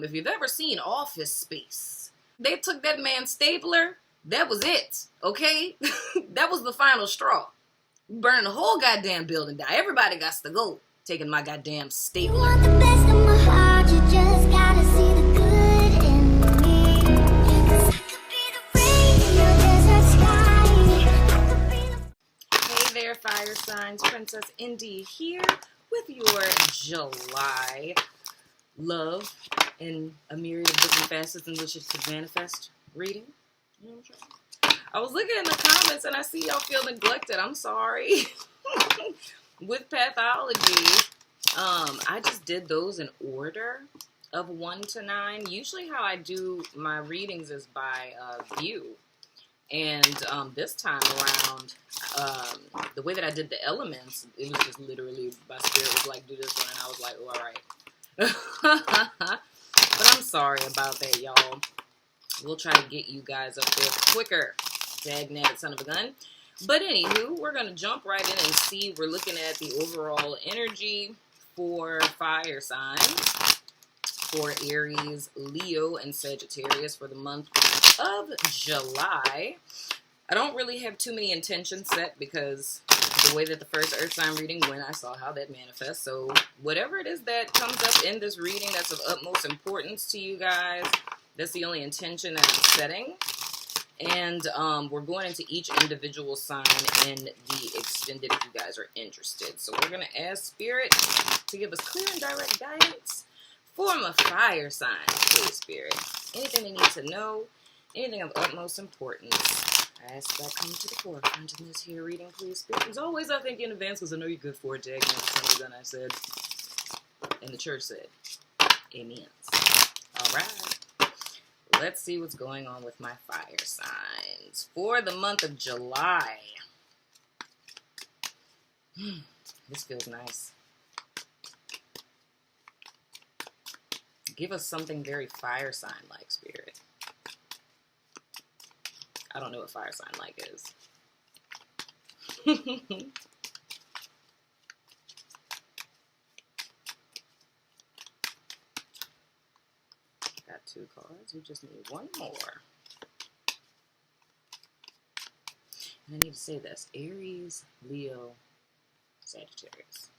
If you've ever seen Office Space, they took that man's stapler. That was it, okay? That was the final straw. Burning the whole goddamn building down. Everybody got to go. Taking my goddamn stapler. You want the best of my heart, you just gotta see the good in me. 'Cause I could be the rain in your desert sky. Hey there, fire signs. Princess Indy here with your July love and a myriad of different facets in which it could manifest reading. You know what I'm saying? I was looking in the comments and I see y'all feel neglected. I'm sorry. With pathology, I just did those in order of 1 to 9. Usually how I do my readings is by view. And this time around, the way that I did the elements, it was just literally, my spirit was like, do this one. And I was like, oh, all right. But I'm sorry about that, y'all. We'll try to get you guys up there quicker. Dag-nabbit son of a gun. But anywho, we're going to jump right in and see. We're looking at the overall energy for fire signs. For Aries, Leo, and Sagittarius for the month of July. I don't really have too many intentions set because the way that the first earth sign reading went, I saw how that manifests. So whatever it is that comes up in this reading that's of utmost importance to you guys, that's the only intention that I'm setting. And we're going into each individual sign in the extended if you guys are interested. So we're going to ask Spirit to give us clear and direct guidance for my fire signs, please, Spirit. Anything they need to know, anything of utmost importance, I ask that come to the forefront in this here reading, please, Spirit. As always, I thank you in advance because I know you're good for it, Dag. Never son of a gun, I said. And the church said, amen. All right. Let's see what's going on with my fire signs for the month of July. This feels nice. Give us something very fire sign-like, Spirit. I don't know what fire sign-like is. Got 2 cards. We just need 1 more. And I need to say this. Aries, Leo, Sagittarius.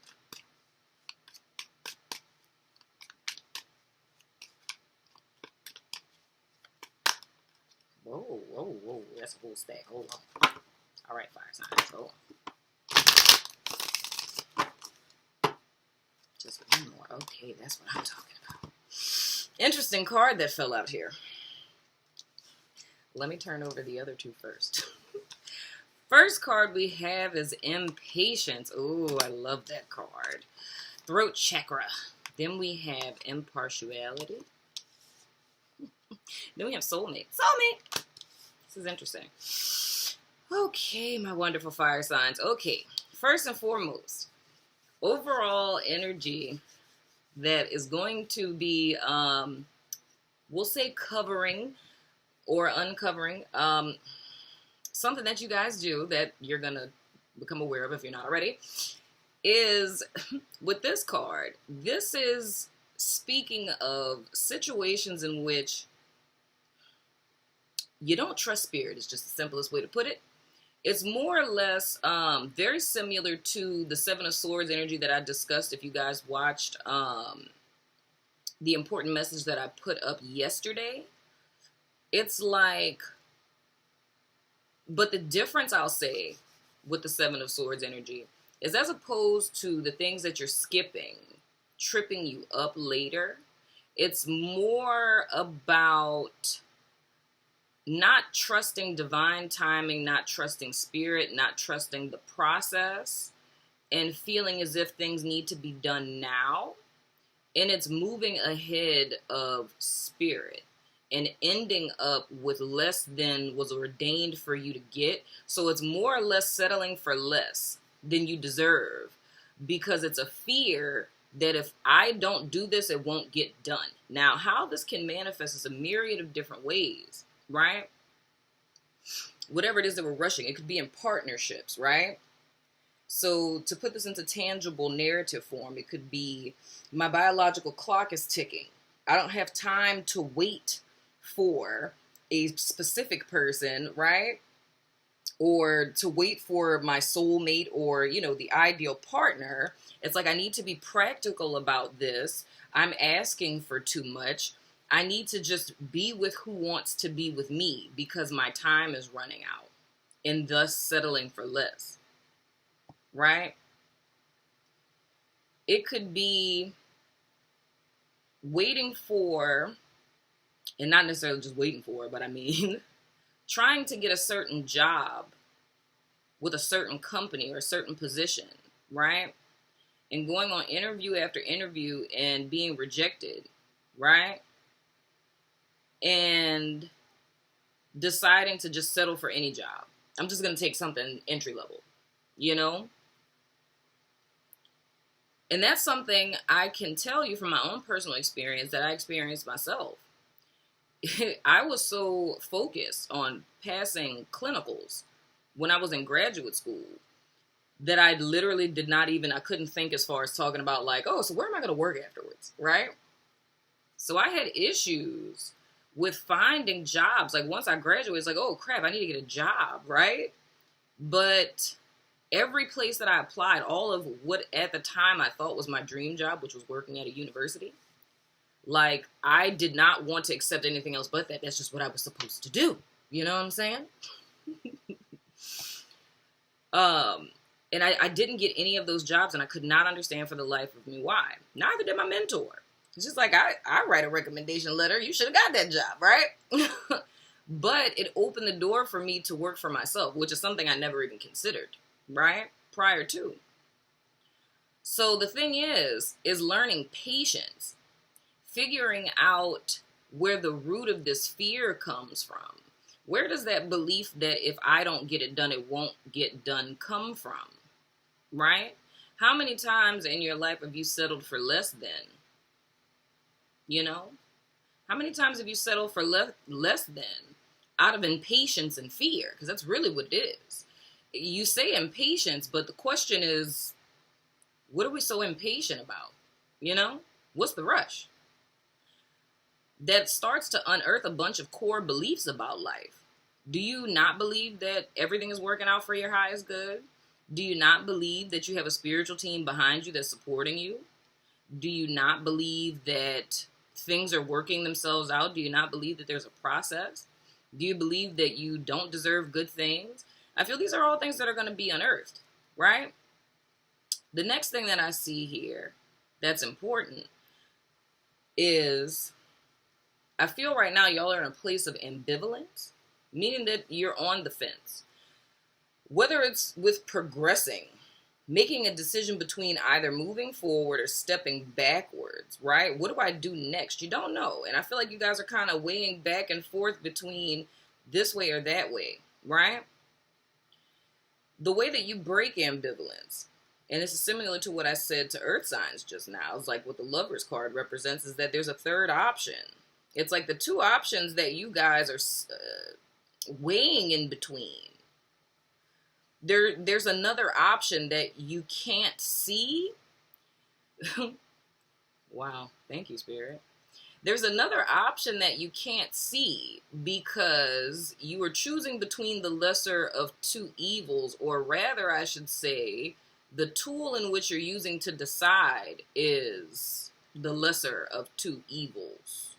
Whoa, whoa, whoa. That's a whole stack. Hold on. All right, fire signs. Hold on. Just 1 more. Okay, that's what I'm talking about. Interesting card that fell out here. Let me turn over the other 2 first. First card we have is Impatience. Ooh, I love that card. Throat chakra. Then we have Impartiality. Then we have Soulmate. Soulmate! This is interesting. Okay, my wonderful fire signs. Okay, first and foremost, overall energy that is going to be, we'll say covering or uncovering, something that you guys do that you're going to become aware of if you're not already, is with this card, this is speaking of situations in which you don't trust spirit. It's just the simplest way to put it. It's more or less very similar to the 7 of Swords energy that I discussed if you guys watched the important message that I put up yesterday. It's like, but the difference I'll say with the 7 of Swords energy is as opposed to the things that you're skipping, tripping you up later, it's more about not trusting divine timing, not trusting spirit, not trusting the process, and feeling as if things need to be done now. And it's moving ahead of spirit and ending up with less than was ordained for you to get. So it's more or less settling for less than you deserve because it's a fear that if I don't do this, it won't get done. Now, how this can manifest is a myriad of different ways. Right? Whatever it is that we're rushing, it could be in partnerships, right? So to put this into tangible narrative form, it could be my biological clock is ticking. I don't have time to wait for a specific person, right? Or to wait for my soulmate or, you know, the ideal partner. It's like I need to be practical about this. I'm asking for too much. I need to just be with who wants to be with me because my time is running out, and thus settling for less, right? It could be waiting for, and not necessarily just waiting for, but I mean, trying to get a certain job with a certain company or a certain position, right? And going on interview after interview and being rejected, right? And deciding to just settle for any job. I'm just going to take something entry level, you know? And that's something I can tell you from my own personal experience that I experienced myself. I was so focused on passing clinicals when I was in graduate school that I literally did not even, I couldn't think as far as talking about like, oh, so where am I going to work afterwards, right? So I had issues with finding jobs. Like once I graduated, it's like, oh crap, I need to get a job, right? But every place that I applied, all of what at the time I thought was my dream job, which was working at a university, like I did not want to accept anything else but that. That's just what I was supposed to do. You know what I'm saying? And I didn't get any of those jobs, and I could not understand for the life of me why. Neither did my mentor. It's just like, I write a recommendation letter. You should have got that job, right? But it opened the door for me to work for myself, which is something I never even considered, right? Prior to. So the thing is learning patience, figuring out where the root of this fear comes from. Where does that belief that if I don't get it done, it won't get done come from, right? How many times in your life have you settled for less than? You know? How many times have you settled for less than out of impatience and fear? Because that's really what it is. You say impatience, but the question is, what are we so impatient about? You know? What's the rush? That starts to unearth a bunch of core beliefs about life. Do you not believe that everything is working out for your highest good? Do you not believe that you have a spiritual team behind you that's supporting you? Do you not believe that things are working themselves out? Do you not believe that there's a process? Do you believe that you don't deserve good things? I feel these are all things that are going to be unearthed, right? The next thing that I see here that's important is I feel right now y'all are in a place of ambivalence, meaning that you're on the fence. Whether it's with progressing, making a decision between either moving forward or stepping backwards, right? What do I do next? You don't know. And I feel like you guys are kind of weighing back and forth between this way or that way, right? The way that you break ambivalence, and this is similar to what I said to earth signs just now, it's like what the Lovers card represents is that there's a third option. It's like the two options that you guys are weighing in between. There's another option that you can't see. Wow, thank you, Spirit. There's another option that you can't see because you are choosing between the lesser of two evils, or rather, I should say, the tool in which you're using to decide is the lesser of two evils,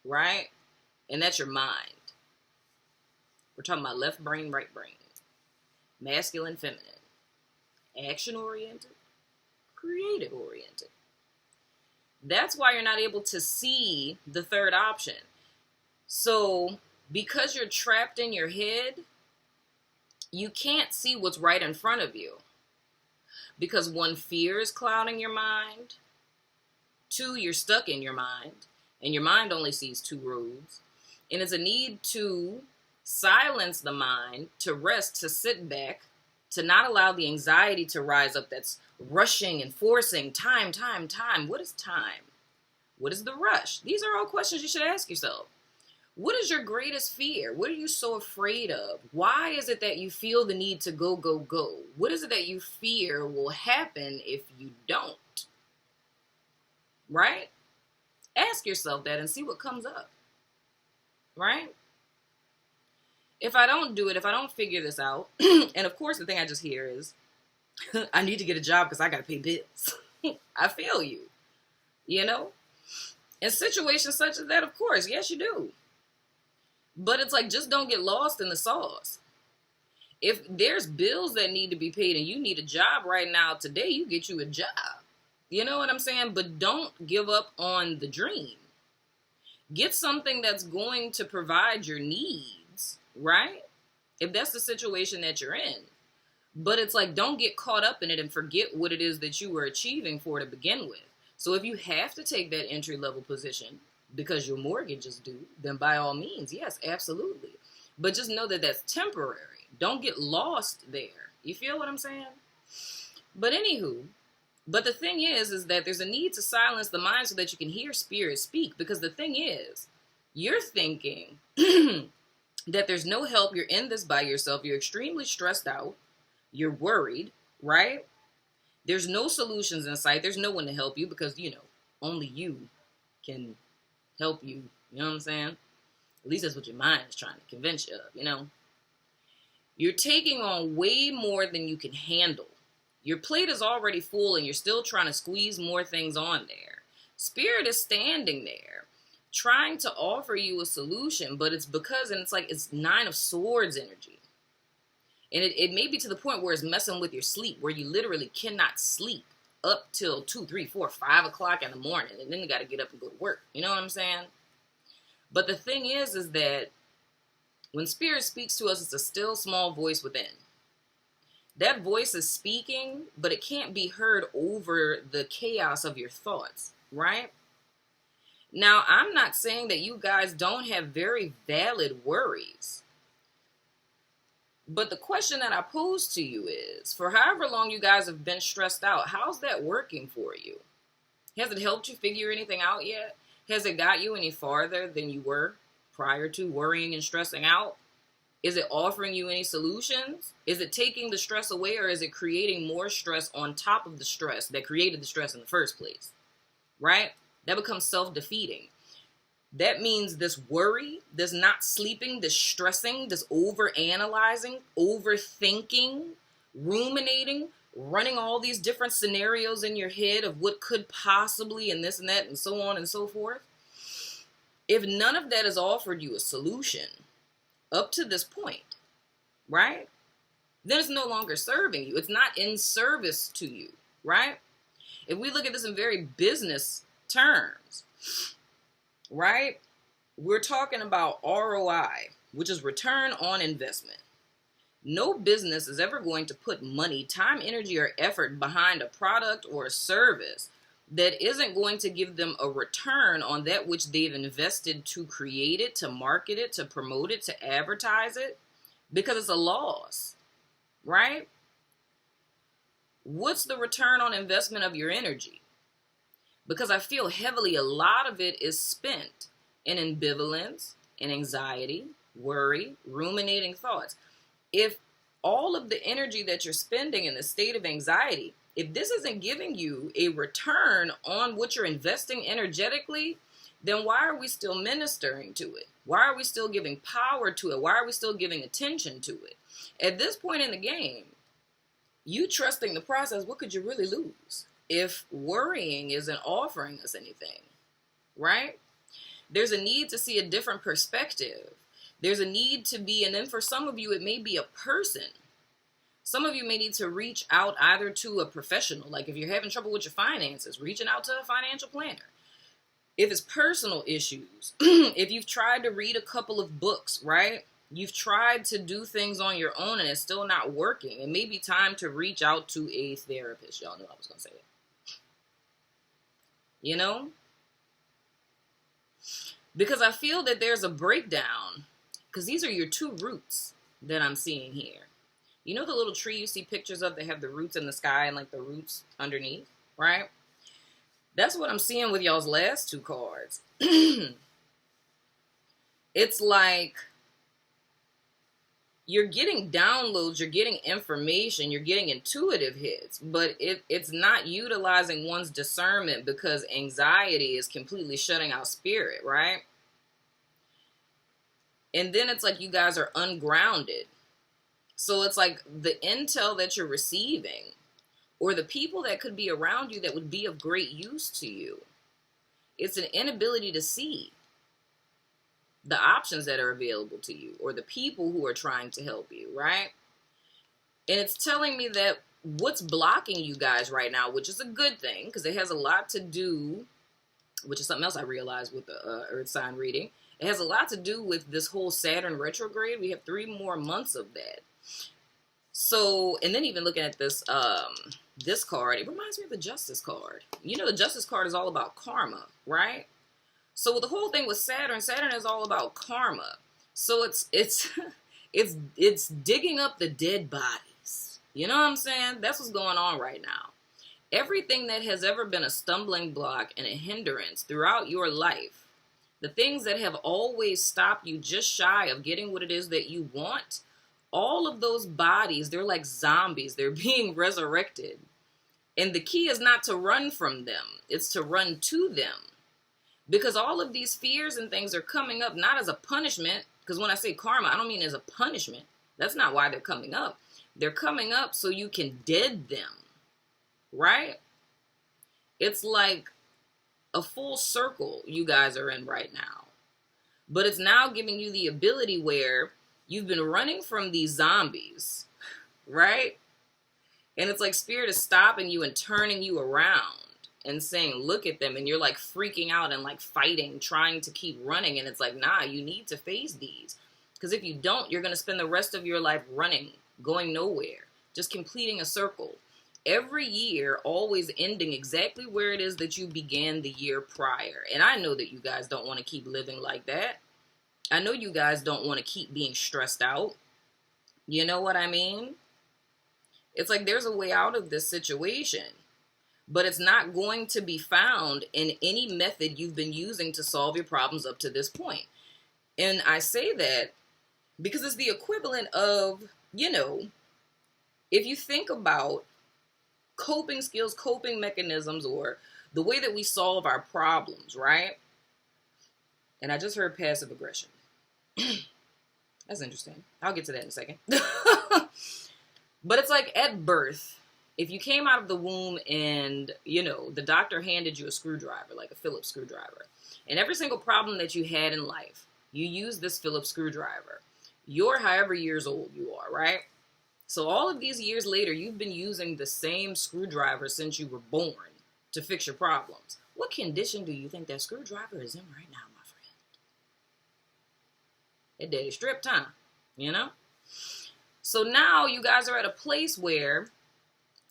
right? And that's your mind. We're talking about left brain, right brain. Masculine, feminine, action-oriented, creative-oriented. That's why you're not able to see the third option. So, because you're trapped in your head, you can't see what's right in front of you. Because one, fear is clouding your mind. Two, you're stuck in your mind, and your mind only sees two roads. And it's a need to silence the mind, to rest, to sit back, to not allow the anxiety to rise up that's rushing and forcing time. What is time? What is the rush? These are all questions you should ask yourself. What is your greatest fear? What are you so afraid of? Why is it that you feel the need to go? What is it that you fear will happen if you don't? Right? Ask yourself that and see what comes up, right? If I don't do it, if I don't figure this out, and of course the thing I just hear is, I need to get a job because I got to pay bills. I feel you, you know? In situations such as that, of course, yes, you do. But it's like, just don't get lost in the sauce. If there's bills that need to be paid and you need a job right now, today, you get you a job. You know what I'm saying? But don't give up on the dream. Get something that's going to provide your needs, right? If that's the situation that you're in. But it's like, don't get caught up in it and forget what it is that you were achieving for to begin with. So if you have to take that entry-level position because your mortgage is due, then by all means, yes, absolutely. But just know that that's temporary. Don't get lost there. You feel what I'm saying? But anywho, but the thing is that there's a need to silence the mind so that you can hear spirit speak. Because the thing is, you're thinking that there's no help. You're in this by yourself. You're extremely stressed out. You're worried, right? There's no solutions in sight. There's no one to help you because, you know, only you can help you. You know what I'm saying? At least that's what your mind is trying to convince you of, you know? You're taking on way more than you can handle. Your plate is already full and you're still trying to squeeze more things on there. Spirit is standing there trying to offer you a solution, but it's because, and it's like, it's 9 of Swords energy. And it may be to the point where it's messing with your sleep, where you literally cannot sleep up till 2, 3, 4, 5 o'clock in the morning. And then you got to get up and go to work. You know what I'm saying? But the thing is that when Spirit speaks to us, it's a still small voice within. That voice is speaking, but it can't be heard over the chaos of your thoughts, right? Now, I'm not saying that you guys don't have very valid worries. But the question that I pose to you is, for however long you guys have been stressed out, how's that working for you? Has it helped you figure anything out yet? Has it got you any farther than you were prior to worrying and stressing out? Is it offering you any solutions? Is it taking the stress away, or is it creating more stress on top of the stress that created the stress in the first place? Right? That becomes self-defeating. That means this worry, this not sleeping, this stressing, this over-analyzing, overthinking, ruminating, running all these different scenarios in your head of what could possibly and this and that and so on and so forth. If none of that has offered you a solution up to this point, right? Then it's no longer serving you. It's not in service to you, right? If we look at this in very business terms, right? We're talking about ROI, which is return on investment. No business is ever going to put money, time, energy, or effort behind a product or a service that isn't going to give them a return on that which they've invested to create it, to market it, to promote it, to advertise it, because it's a loss, right? What's the return on investment of your energy? Because I feel heavily a lot of it is spent in ambivalence, in anxiety, worry, ruminating thoughts. If all of the energy that you're spending in the state of anxiety, if this isn't giving you a return on what you're investing energetically, then why are we still ministering to it? Why are we still giving power to it? Why are we still giving attention to it? At this point in the game, you trusting the process, what could you really lose? If worrying isn't offering us anything, right? There's a need to see a different perspective. There's a need to be, and then for some of you, it may be a person. Some of you may need to reach out either to a professional, like if you're having trouble with your finances, reaching out to a financial planner. If it's personal issues, if you've tried to read a couple of books, right? You've tried to do things on your own and it's still not working. It may be time to reach out to a therapist. Y'all knew I was going to say it. You know? Because I feel that there's a breakdown. Because these are your 2 roots that I'm seeing here. You know the little tree you see pictures of that have the roots in the sky and like the roots underneath, right? That's what I'm seeing with y'all's last 2 cards. It's like you're getting downloads, you're getting information, you're getting intuitive hits, but it's not utilizing one's discernment because anxiety is completely shutting out spirit, right? And then it's like you guys are ungrounded. So it's like the intel that you're receiving or the people that could be around you that would be of great use to you, it's an inability to see the options that are available to you or the people who are trying to help you, right? And it's telling me that what's blocking you guys right now, which is a good thing because it has a lot to do, which is something else I realized with the Earth sign reading. It has a lot to do with this whole Saturn retrograde. We have 3 more months of that. So, and then even looking at this, this card, it reminds me of the Justice card. You know, the Justice card is all about karma, right? So the whole thing with Saturn is all about karma. So it's digging up the dead bodies. You know what I'm saying? That's what's going on right now. Everything that has ever been a stumbling block and a hindrance throughout your life, the things that have always stopped you just shy of getting what it is that you want, all of those bodies, they're like zombies. They're being resurrected. And the key is not to run from them. It's to run to them. Because all of these fears and things are coming up not as a punishment. Because when I say karma, I don't mean as a punishment. That's not why they're coming up. They're coming up so you can dead them. Right? It's like a full circle you guys are in right now. But it's now giving you the ability where you've been running from these zombies. Right? And it's like spirit is stopping you and turning you around and saying, look at them. And you're like freaking out and like fighting, trying to keep running. And it's like, nah, you need to face these. Because if you don't, you're going to spend the rest of your life running, going nowhere, just completing a circle. Every year, always ending exactly where it is that you began the year prior. And I know that you guys don't want to keep living like that. I know you guys don't want to keep being stressed out. You know what I mean? It's like there's a way out of this situation. But it's not going to be found in any method you've been using to solve your problems up to this point. And I say that because it's the equivalent of, you know, if you think about coping skills, coping mechanisms, or the way that we solve our problems, right? And I just heard passive aggression. That's interesting. I'll get to that in a second. But it's like at birth, if you came out of the womb and, you know, the doctor handed you a screwdriver, like a Phillips screwdriver, and every single problem that you had in life, you used this Phillips screwdriver. You're however years old you are, right? So all of these years later, you've been using the same screwdriver since you were born to fix your problems. What condition do you think that screwdriver is in right now, my friend? It daddy stripped time, you know? So now you guys are at a place where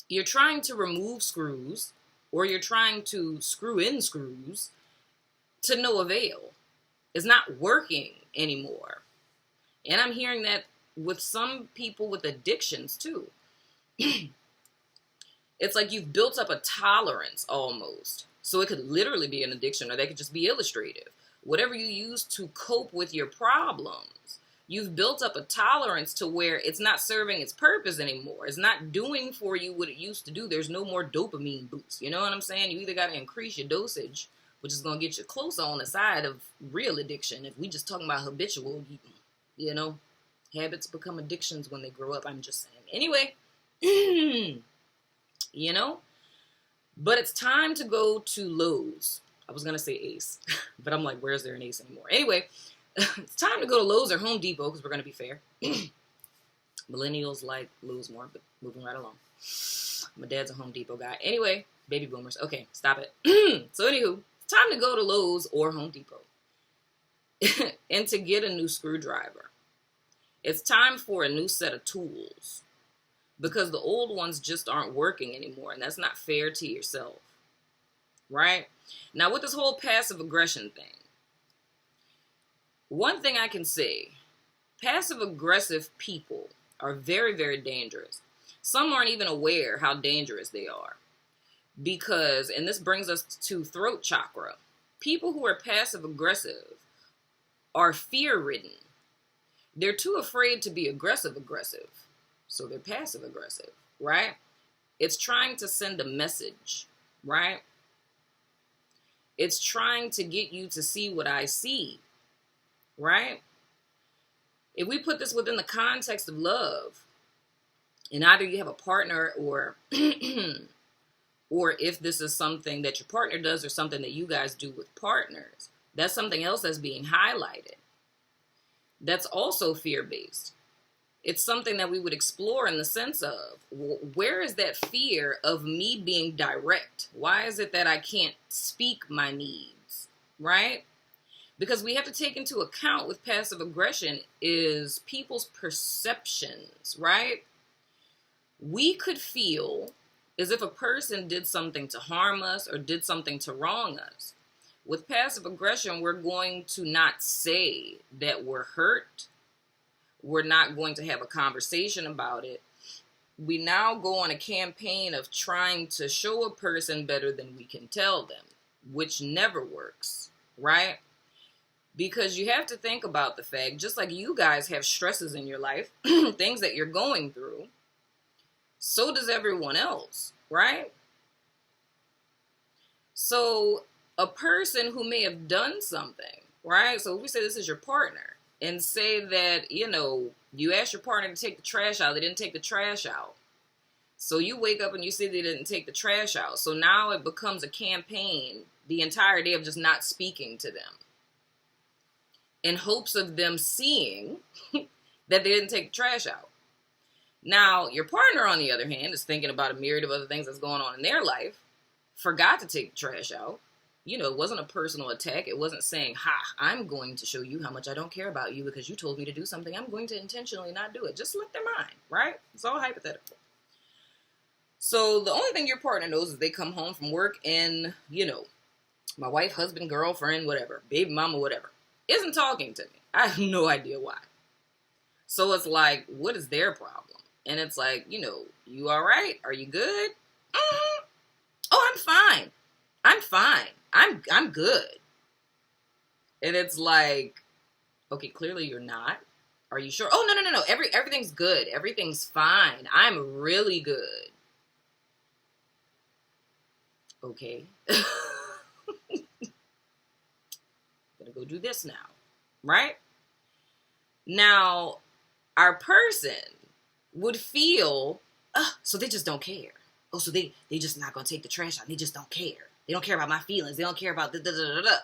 you're trying to remove screws or you're trying to screw in screws to no avail. It's not working anymore. And I'm hearing that with some people with addictions too. It's like you've built up a tolerance almost. So it could literally be an addiction or they could just be illustrative. Whatever you use to cope with your problems, you've built up a tolerance to where it's not serving its purpose anymore. It's not doing for you what it used to do. There's no more dopamine boosts. You know what I'm saying? You either got to increase your dosage, which is going to get you closer on the side of real addiction. If we just talking about habitual, you know, habits become addictions when they grow up. I'm just saying. Anyway, you know, but it's time to go to Lowe's. I was going to say Ace, but I'm like, where's there an Ace anymore? Anyway, it's time to go to Lowe's or Home Depot because we're going to be fair. Millennials like Lowe's more, but moving right along. My dad's a Home Depot guy. Anyway, baby boomers. Okay, stop it. So anywho, it's time to go to Lowe's or Home Depot and to get a new screwdriver. It's time for a new set of tools because the old ones just aren't working anymore, and that's not fair to yourself, right? Now, with this whole passive aggression thing, one thing I can say, passive-aggressive people are very, very dangerous. Some aren't even aware how dangerous they are. Because, and this brings us to throat chakra, people who are passive-aggressive are fear-ridden. They're too afraid to be aggressive, so they're passive aggressive, right? It's trying to send a message, right? It's trying to get you to see what I see, right? If we put this within the context of love, and either you have a partner or or if this is something that your partner does or something that you guys do with partners, that's something else that's being highlighted. That's also fear-based. It's something that we would explore in the sense of, where is that fear of me being direct? Why is it that I can't speak my needs, right? Because we have to take into account with passive aggression is people's perceptions, right? We could feel as if a person did something to harm us or did something to wrong us. With passive aggression, we're going to not say that we're hurt. We're not going to have a conversation about it. We now go on a campaign of trying to show a person better than we can tell them, which never works, right? Because you have to think about the fact, just like you guys have stresses in your life, things that you're going through, so does everyone else, right? So a person who may have done something, right? So if we say this is your partner and say that, you asked your partner to take the trash out, they didn't take the trash out. So you wake up and you see they didn't take the trash out. So now it becomes a campaign the entire day of just not speaking to them in hopes of them seeing that they didn't take the trash out. Now, your partner, on the other hand, is thinking about a myriad of other things that's going on in their life, forgot to take the trash out. It wasn't a personal attack. It wasn't saying, I'm going to show you how much I don't care about you because you told me to do something. I'm going to intentionally not do it. Just let their mind, right? It's all hypothetical. So the only thing your partner knows is they come home from work and, my wife, husband, girlfriend, whatever, baby mama, whatever, isn't talking to me. I have no idea why. So it's like, what is their problem? And it's like, you all right? Are you good? Oh, I'm fine. I'm good. And it's like, okay, clearly you're not. Are you sure? Oh, no. Everything's good. Everything's fine. I'm really good. Okay. Gonna go do this now. Right? Now, our person would feel, so they just don't care. Oh, so they just not going to take the trash out. They just don't care. They don't care about my feelings. They don't care about da-da-da-da-da.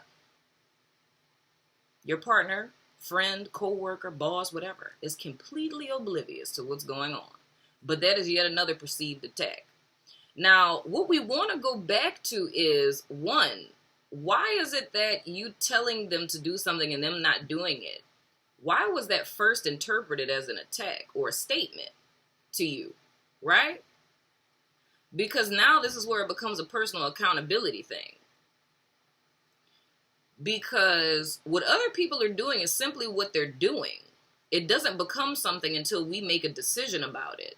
Your partner, friend, co-worker, boss, whatever, is completely oblivious to what's going on. But that is yet another perceived attack. Now, what we want to go back to is, one, why is it that you telling them to do something and them not doing it? Why was that first interpreted as an attack or a statement to you, right? Because now this is where it becomes a personal accountability thing. Because what other people are doing is simply what they're doing. It doesn't become something until we make a decision about it.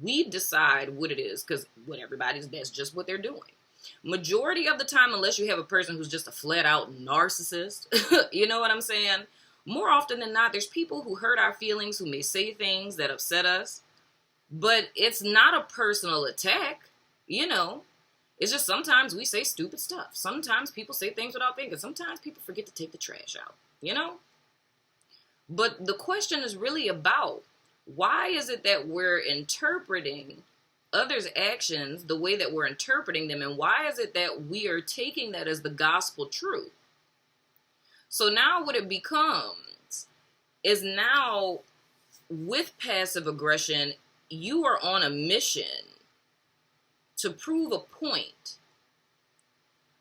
We decide what it is, because what everybody's, that's just what they're doing. Majority of the time, unless you have a person who's just a flat out narcissist, you know what I'm saying? More often than not, there's people who hurt our feelings, who may say things that upset us, but it's not a personal attack, It's just sometimes we say stupid stuff. Sometimes people say things without thinking. Sometimes people forget to take the trash out, But the question is really about, why is it that we're interpreting others' actions the way that we're interpreting them, and why is it that we are taking that as the gospel truth? So now what it becomes is, now with passive aggression, you are on a mission to prove a point,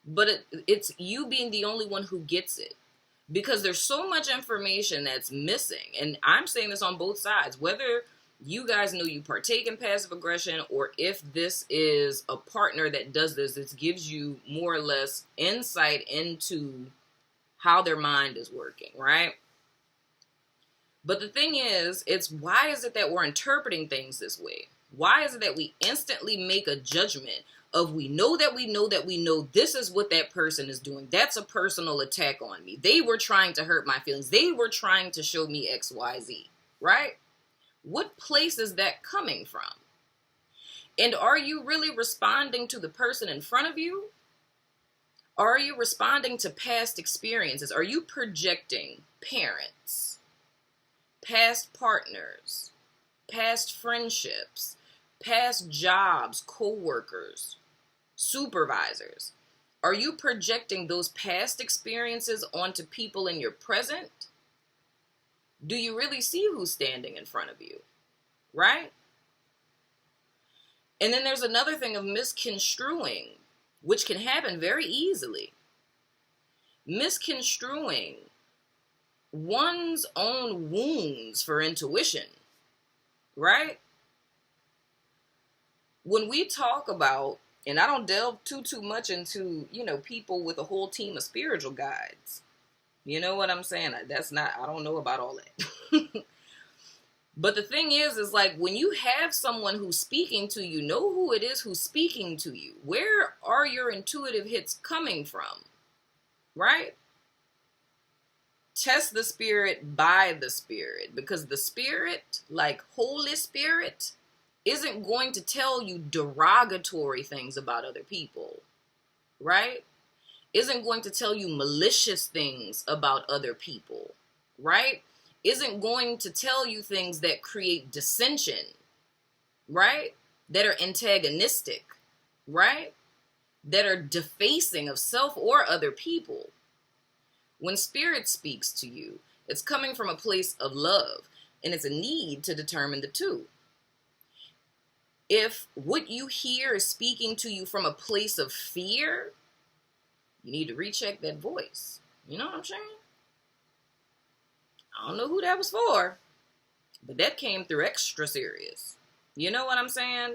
but it's you being the only one who gets it, because there's so much information that's missing. And I'm saying this on both sides, whether you guys know you partake in passive aggression, or if this is a partner that does this, it gives you more or less insight into how their mind is working, right? But the thing is, it's why is it that we're interpreting things this way? Why is it that we instantly make a judgment? of we know that we know that we know this is what that person is doing. That's a personal attack on me. They were trying to hurt my feelings. They were trying to show me XYZ, right? What place is that coming from? And are you really responding to the person in front of you? Are you responding to past experiences? Are you projecting parents, past partners, past friendships, past jobs, co-workers, supervisors? Are you projecting those past experiences onto people in your present? Do you really see who's standing in front of you? Right? And then there's another thing of misconstruing, which can happen very easily. Misconstruing one's own wounds for intuition, right? When we talk about, and I don't delve too much into, people with a whole team of spiritual guides. You know what I'm saying? I don't know about all that. But the thing is like when you have someone who's speaking to you, know who it is who's speaking to you. Where are your intuitive hits coming from? Right? Test the spirit by the spirit, because the spirit, like Holy Spirit, isn't going to tell you derogatory things about other people, right? Isn't going to tell you malicious things about other people, right? Isn't going to tell you things that create dissension, right? That are antagonistic, right? That are defacing of self or other people. When spirit speaks to you, it's coming from a place of love, and it's a need to determine the two. If what you hear is speaking to you from a place of fear, you need to recheck that voice. You know what I'm saying? I don't know who that was for, but that came through extra serious. You know what I'm saying?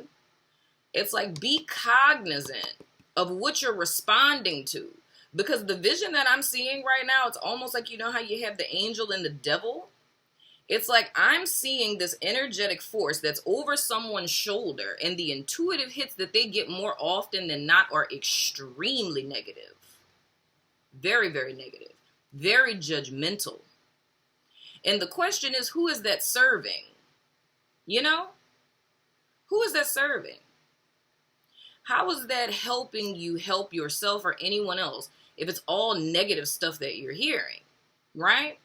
It's like, be cognizant of what you're responding to. Because the vision that I'm seeing right now, it's almost like, you know how you have the angel and the devil? It's like I'm seeing this energetic force that's over someone's shoulder, and the intuitive hits that they get more often than not are extremely negative. Very, very negative. Very judgmental. And the question is, who is that serving? You know? Who is that serving? How is that helping you help yourself or anyone else if it's all negative stuff that you're hearing, right?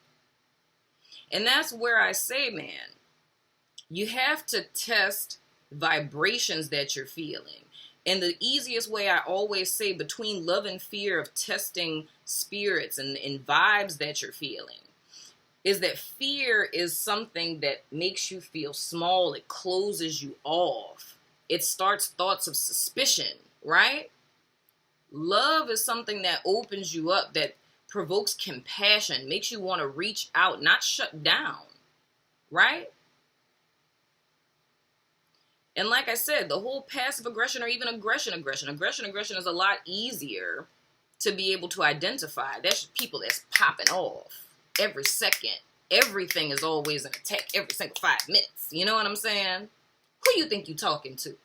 And that's where I say, man, you have to test vibrations that you're feeling. And the easiest way, I always say, between love and fear of testing spirits and vibes that you're feeling, is that fear is something that makes you feel small. It closes you off. It starts thoughts of suspicion, right? Love is something that opens you up, that provokes compassion, makes you want to reach out, not shut down, right? And like I said, the whole passive aggression or even aggression is a lot easier to be able to identify. That's people that's popping off every second. Everything is always an attack every single 5 minutes. You know what I'm saying? Who you think you talking to?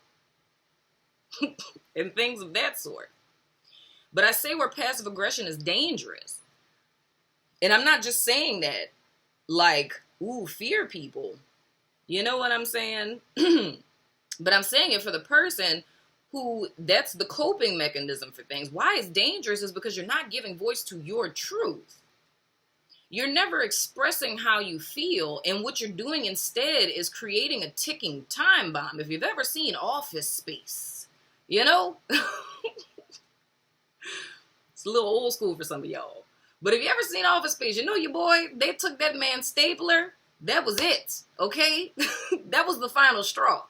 And things of that sort. But I say where passive aggression is dangerous. And I'm not just saying that like, ooh, fear people. You know what I'm saying? But I'm saying it for the person who that's the coping mechanism for things. Why it's dangerous is because you're not giving voice to your truth. You're never expressing how you feel, and what you're doing instead is creating a ticking time bomb. If you've ever seen Office Space, you know? It's a little old school for some of y'all. But if you ever seen Office Space, you know your boy, they took that man's stapler. That was it, okay? That was the final straw.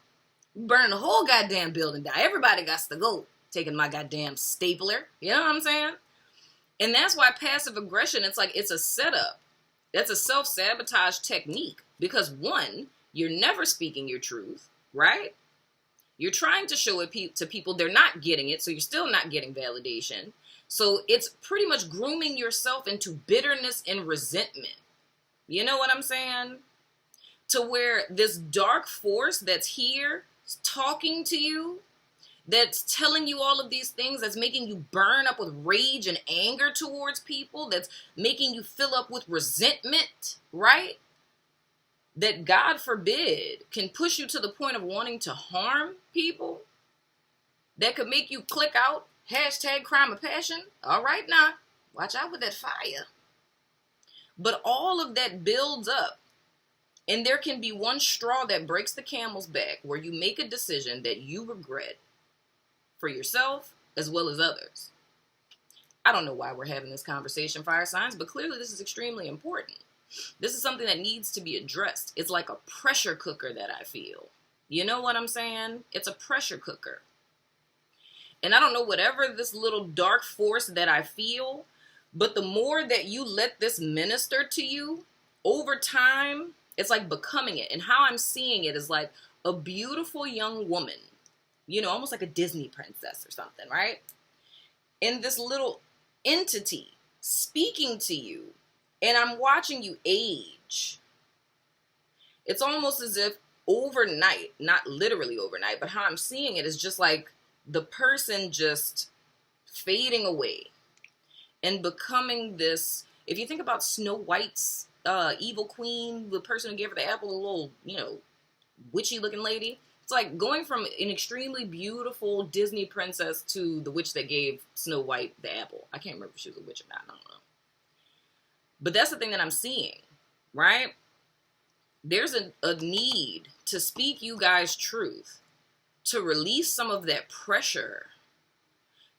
Burning the whole goddamn building down. Everybody got to go taking my goddamn stapler. You know what I'm saying? And that's why passive aggression, it's like it's a setup. That's a self-sabotage technique. Because one, you're never speaking your truth, right? You're trying to show it to people. They're not getting it, so you're still not getting validation. So it's pretty much grooming yourself into bitterness and resentment. You know what I'm saying? To where this dark force that's here talking to you, that's telling you all of these things, that's making you burn up with rage and anger towards people, that's making you fill up with resentment, right? That, God forbid, can push you to the point of wanting to harm people, that could make you click out, hashtag crime of passion. All right now, watch out with that fire. But all of that builds up. And there can be one straw that breaks the camel's back, where you make a decision that you regret for yourself as well as others. I don't know why we're having this conversation, fire signs, but clearly this is extremely important. This is something that needs to be addressed. It's like a pressure cooker that I feel. You know what I'm saying? It's a pressure cooker. And I don't know, whatever this little dark force that I feel, but the more that you let this minister to you, over time, it's like becoming it. And how I'm seeing it is like a beautiful young woman, you know, almost like a Disney princess or something, right? And this little entity speaking to you, and I'm watching you age. It's almost as if overnight, not literally overnight, but how I'm seeing it is just like the person just fading away and becoming this. If you think about Snow White's evil queen, the person who gave her the apple, the little, you know, witchy looking lady. It's like going from an extremely beautiful Disney princess to the witch that gave Snow White the apple. I can't remember if she was a witch or not. I don't know. But that's the thing that I'm seeing, right? There's a need to speak you guys truth, to release some of that pressure,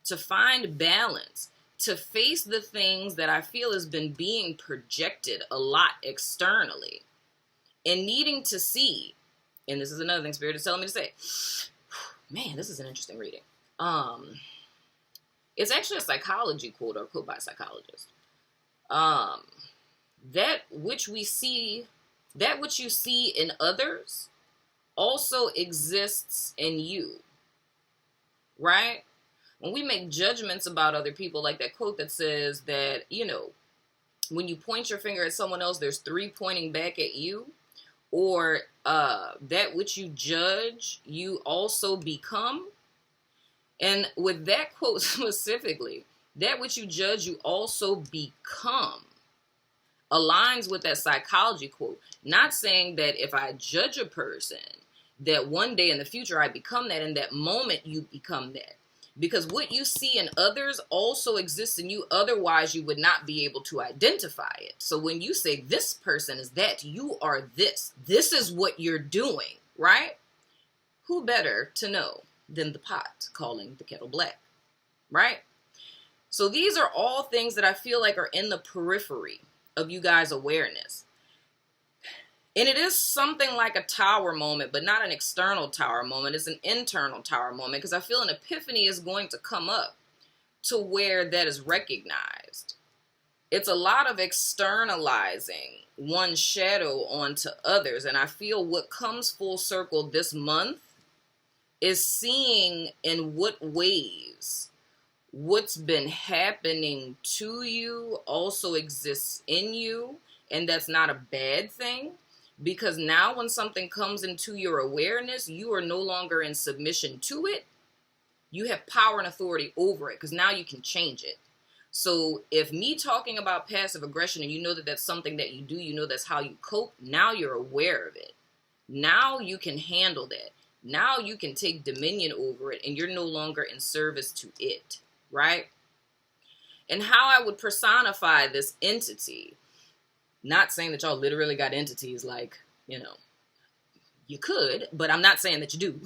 to find balance, to face the things that I feel has been being projected a lot externally, and needing to see, and this is another thing Spirit is telling me to say, man, this is an interesting reading. It's actually a psychology quote, or quote by a psychologist. That which you see in others also exists in you, right? When we make judgments about other people, like that quote that says that, you know, when you point your finger at someone else, there's 3 pointing back at you, or that which you judge, you also become. And with that quote specifically, that which you judge, you also become, aligns with that psychology quote. Not saying that if I judge a person, that one day in the future I become that, in that moment you become that. Because what you see in others also exists in you. Otherwise, you would not be able to identify it. So when you say this person is that, you are this. This is what you're doing, right? Who better to know than the pot calling the kettle black, right? So these are all things that I feel like are in the periphery of you guys' awareness. And it is something like a tower moment, but not an external tower moment. It's an internal tower moment, because I feel an epiphany is going to come up to where that is recognized. It's a lot of externalizing one's shadow onto others. And I feel what comes full circle this month is seeing in what ways what's been happening to you also exists in you. And that's not a bad thing. Because now when something comes into your awareness, you are no longer in submission to it. You have power and authority over it, because now you can change it. So if me talking about passive aggression, and you know that that's something that you do, you know that's how you cope, now you're aware of it. Now you can handle that. Now you can take dominion over it, and you're no longer in service to it, right? And how I would personify this entity, not saying that y'all literally got entities like, you know, you could, but I'm not saying that you do.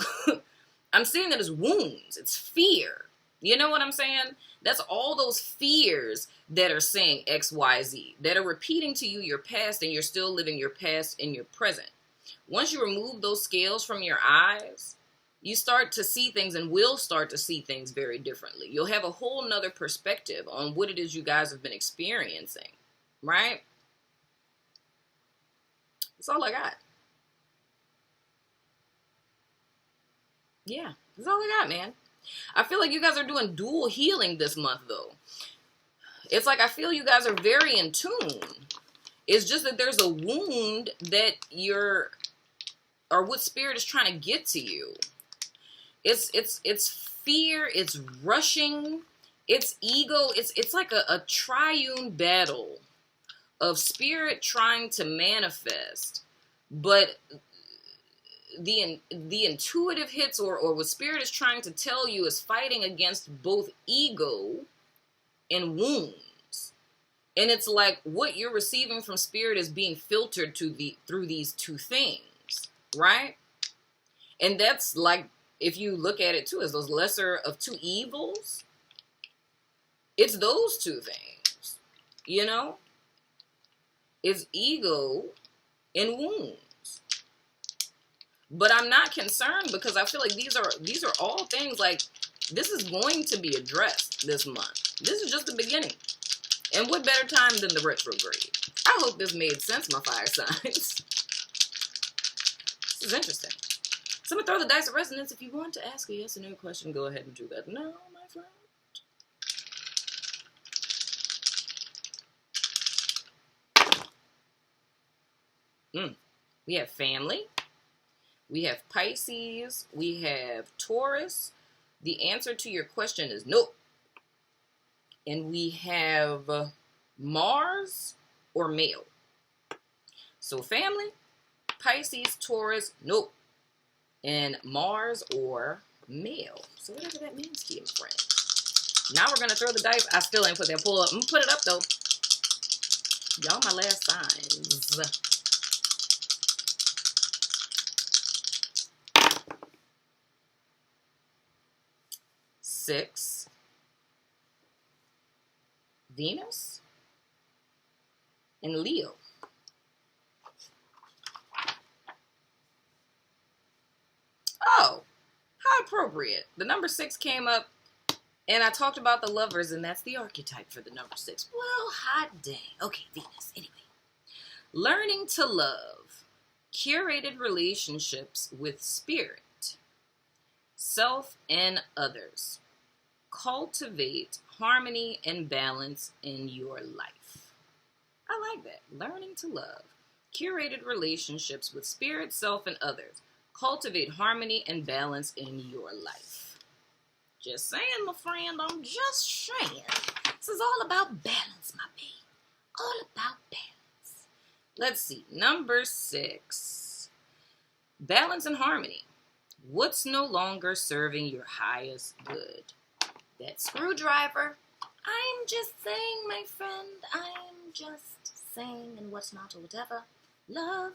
I'm saying that it's wounds. It's fear. You know what I'm saying? That's all those fears that are saying X, Y, Z, that are repeating to you your past, and you're still living your past in your present. Once you remove those scales from your eyes, you start to see things, and will start to see things very differently. You'll have a whole nother perspective on what it is you guys have been experiencing, right? That's all I got. Yeah, that's all I got, man. I feel like you guys are doing dual healing this month, though. It's like I feel you guys are very in tune. It's just that there's a wound that or what Spirit is trying to get to you. It's fear, it's rushing, it's ego. It's like a triune battle of spirit trying to manifest, but the intuitive hits or what spirit is trying to tell you is fighting against both ego and wounds. And it's like what you're receiving from spirit is being filtered through these two things, right? And that's like, if you look at it too as those lesser of two evils, it's those two things, you know? It's ego and wounds. But I'm not concerned because I feel like these are all things like this is going to be addressed this month. This is just the beginning. And what better time than the retrograde? I hope this made sense, my fire signs. This is interesting. So I'm going to throw the dice of resonance. If you want to ask a yes or no question, go ahead and do that now, my friend. We have family. We have Pisces. We have Taurus. The answer to your question is nope. And we have Mars or male. So family, Pisces, Taurus, nope. And Mars or male. So whatever that means to you, my friend. Now we're going to throw the dice. I still ain't put that pull up. I'm going to put it up, though. Y'all my last signs. 6, Venus, and Leo. Oh, how appropriate. The number 6 came up, and I talked about the lovers, and that's the archetype for the number 6. Well, hot dang. Okay, Venus. Anyway. Learning to love. Curated relationships with spirit, self, and others. Cultivate harmony and balance in your life. I like that. Learning to love. Curated relationships with spirit, self, and others. Cultivate harmony and balance in your life. Just saying, my friend. I'm just saying. This is all about balance, my babe. All about balance. Let's see. Number 6. Balance and harmony. What's no longer serving your highest good? That screwdriver. I'm just saying, my friend. I'm just saying, and what's not or whatever. Love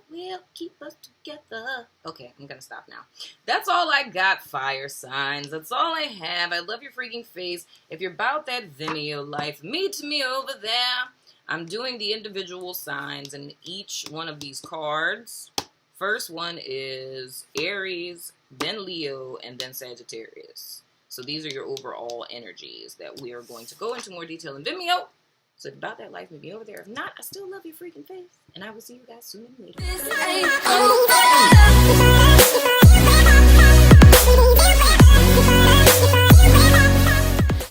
will keep us together. Okay, I'm gonna stop now. That's all I got, fire signs. That's all I have. I love your freaking face. If you're about that Vimeo life, meet me over there. I'm doing the individual signs in each one of these cards. First one is Aries, then Leo, and then Sagittarius. So these are your overall energies that we are going to go into more detail in Vimeo. So if about that life, meet me over there. If not, I still love your freaking face. And I will see you guys soon and later.